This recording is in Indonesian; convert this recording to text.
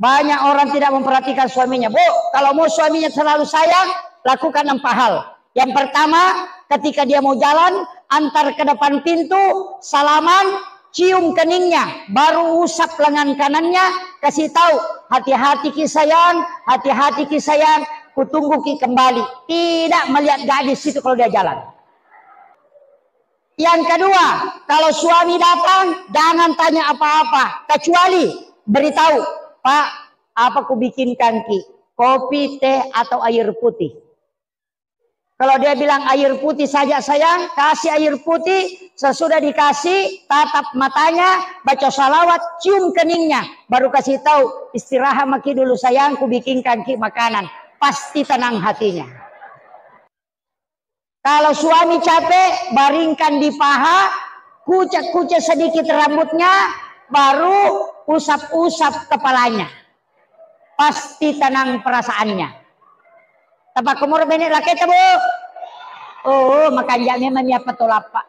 Banyak orang tidak memperhatikan suaminya. Bu, kalau mau suaminya selalu sayang, lakukan 4 hal. Yang pertama, ketika dia mau jalan, antar ke depan pintu, salaman, cium keningnya, baru usap lengan kanannya, kasih tahu, hati-hati ki sayang, hati-hati ki sayang, kutunggu ki kembali. Tidak melihat gadis itu kalau dia jalan. Yang kedua, kalau suami datang, jangan tanya apa-apa, kecuali beritahu, Pak, apa ku bikinkan ki? Kopi, teh, atau air putih? Kalau dia bilang air putih saja sayang, kasih air putih. Sesudah dikasih, tatap matanya, baca salawat, cium keningnya, baru kasih tahu, istirahat maki dulu sayang, ku bikinkan ki makanan. Pasti tenang hatinya. Kalau suami capek, baringkan di paha, kucek-kucek sedikit rambutnya, baru usap-usap kepalanya. Pasti tenang perasaannya. Tapak kumur benek rakyat, Bu. Oh, makan jamnya memang patulapa.